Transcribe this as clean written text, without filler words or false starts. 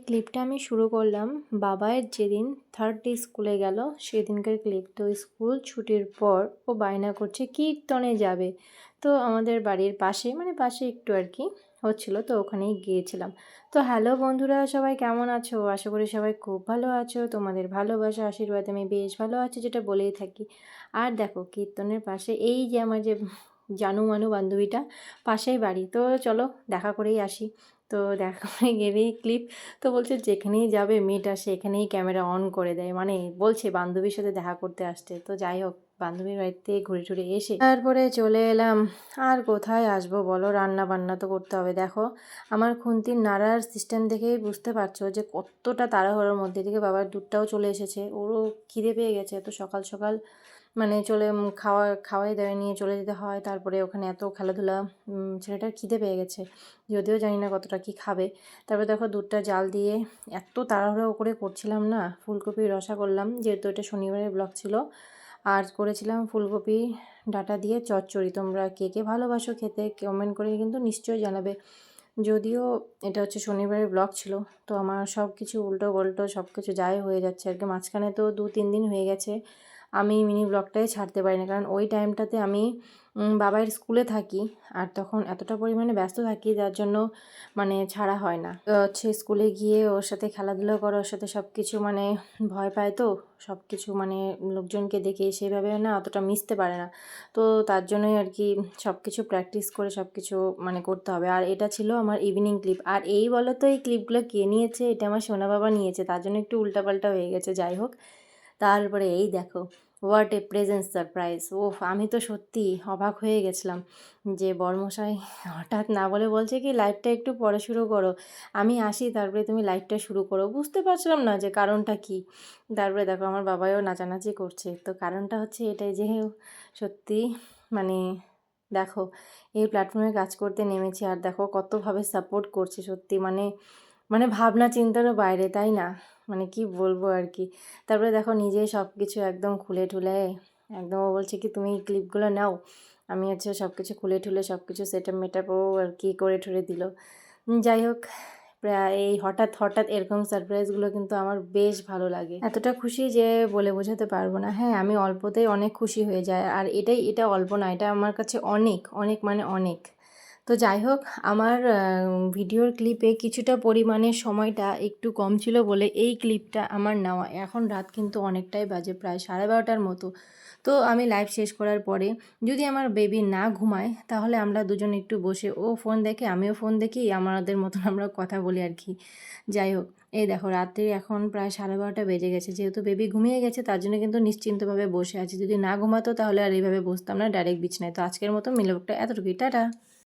ক্লিপটা আমি শুরু করলাম বাবাইয়ের যেদিন 3rd ডে স্কুলে গেল সেদিনকার ক্লিপ। তো স্কুল ছুটির পর ও বায়না করছে কীর্তনে যাবে। তো আমাদের বাড়ির পাশে মানে পাশে একটু আর কি হচ্ছিল, তো ওখানেই গিয়েছিলাম। তো হ্যালো বন্ধুরা, সবাই কেমন আছো? আশা করি সবাই খুব ভালো আছো। তোমাদের ভালোবাসা আশীর্বাদে আমি বেশ ভালো আছি, যেটা বলেই থাকি। আর দেখো কীর্তনের পাশে এই যে আমার যে জানু মানু বান্ধবীটা, পাশেই বাড়ি। তো চলো দেখা করেই আসি। তো দেখা করে গেলেই ক্লিপ। তো বলছে যেখানেই যাবে মেয়েটা সেখানেই ক্যামেরা অন করে দেয়, মানে বলছে বান্ধবীর সাথে দেখা করতে আসতে। তো যাই হোক, বান্ধবীর বাড়িতে ঘুরে টুরে এসে তারপরে চলে এলাম। আর কোথায় আসবো বলো, রান্না বান্না তো করতে হবে। দেখো আমার খুন্তির নাড়ার সিস্টেম দেখেই বুঝতে পারছো যে কতটা তাড়াহুড়োর মধ্যে থেকে বাবার দুধটাও চলে এসেছে। ওরও খিদে পেয়ে গেছে, তো সকাল সকাল মানে খাওয়াই দাওয়াই নিয়ে চলে যেতে হয়। তারপরে ওখানে এত খেলাধুলা, ছেলেটার খিদে পেয়ে গেছে, যদিও জানি না কতটা কি খাবে। তারপরে দেখো দুধটা জাল দিয়ে এত তাড়াহুড়ো করে করছিলাম না, ফুলকপির রসা করলাম, যেহেতু এটা শনিবারের ব্লগ ছিল। আর করেছিলাম ফুলকপি ডাঁটা দিয়ে চচ্চড়ি। তোমরা কে কে ভালোবাসো খেতে কমেন্ট করে কিন্তু নিশ্চয়ই জানাবে। যদিও এটা হচ্ছে শনিবারের ব্লগ ছিল, তো আমার সব কিছু উল্টো পাল্টো সব কিছু যাই হয়ে যাচ্ছে আর কি। মাঝখানে তো 2-3 দিন হয়ে গেছে আমি মিনি ব্লগটাই ছাড়তে পারি না, কারণ ওই টাইমটাতে আমি বাবার স্কুলে থাকি আর তখন এতটা পরিমাণে ব্যস্ত থাকি, যার জন্য মানে ছাড়া হয় না। তো হচ্ছে স্কুলে গিয়ে ওর সাথে খেলাধুলা করো, ওর সাথে সব কিছু মানে ভয় পায়, তো সব কিছু মানে লোকজনকে দেখে সেভাবে না অতটা মিশতে পারে না। তো তার জন্যই আর কি সব কিছু প্র্যাকটিস করে সব কিছু মানে করতে হবে। আর এটা ছিল আমার ইভিনিং ক্লিপ। আর এই বলো তো এই ক্লিপগুলো কে নিয়েছে? এটা আমার সোনা বাবা নিয়েছে, তার জন্য একটু উল্টাপাল্টা হয়ে গেছে। যাই হোক, তারপরে এই দেখো হোয়াট এ প্রেজেন্ট সারপ্রাইজ। ওহ, আমি তো সত্যি অবাক হয়ে গেছিলাম যে বরমশাই হঠাৎ না বলে বলছে কি লাইভটা একটু পরে শুরু করো, আমি আসি তারপরে তুমি লাইভটা শুরু করো। বুঝতে পারছিলাম না যে কারণটা কি। তারপরে দেখো আমার বাবাও নাচানাচি করছে। তো কারণটা হচ্ছে এটাই যে সত্যি মানে দেখো এই প্ল্যাটফর্মে কাজ করতে নেমেছি আর দেখো কতভাবে সাপোর্ট করছে। সত্যি মানে মানে ভাবনা চিন্তারও বাইরে, তাই না? মানে কি বলবো আর কি। তারপরে দেখো নিজেই সব কিছু একদম খুলে ঠুলে একদম ও বলছে কি তুমি ক্লিপগুলো নাও। আমি হচ্ছে সব কিছু খুলে ঠুলে সব কিছু সেটআপ মেটআপও আর কি করে ঠুরে দিল। যাই হোক, প্রায় এই হঠাৎ হঠাৎ এরকম সারপ্রাইজগুলো কিন্তু আমার বেশ ভালো লাগে। এতটা খুশি যে বলে বোঝাতে পারবো না। হ্যাঁ, আমি অল্পতেই অনেক খুশি হয়ে যায়, আর এটা অল্প না, এটা আমার কাছে অনেক অনেক মানে অনেক। তো যাই হোক, আমার ভিডিওর ক্লিপে কিছুটা পরিমাণে সময়টা একটু কম ছিল বলে এই ক্লিপটা আমার নেওয়া। এখন রাত কিন্তু অনেকটাই বাজে, প্রায় 12:30টার মতো। তো আমি লাইভ শেষ করার পরে যদি আমার বেবি না ঘুমায় তাহলে আমরা দুজন একটু বসে, ও ফোন দেখে আমিও ফোন দেখি, আমাদের মতন আমরা কথা বলি আর কি। যাই হোক, এই দেখো রাত্রি এখন প্রায় 12:30 বেজে গেছে। যেহেতু বেবি ঘুমিয়ে গেছে তার জন্য কিন্তু নিশ্চিন্তভাবে বসে আছি। যদি না ঘুমাতো তাহলে আর এইভাবে বসতাম না ডাইরেক্ট বিছনায়। তো আজকের মতো মিলবকটা এতটুকুই, টাটা।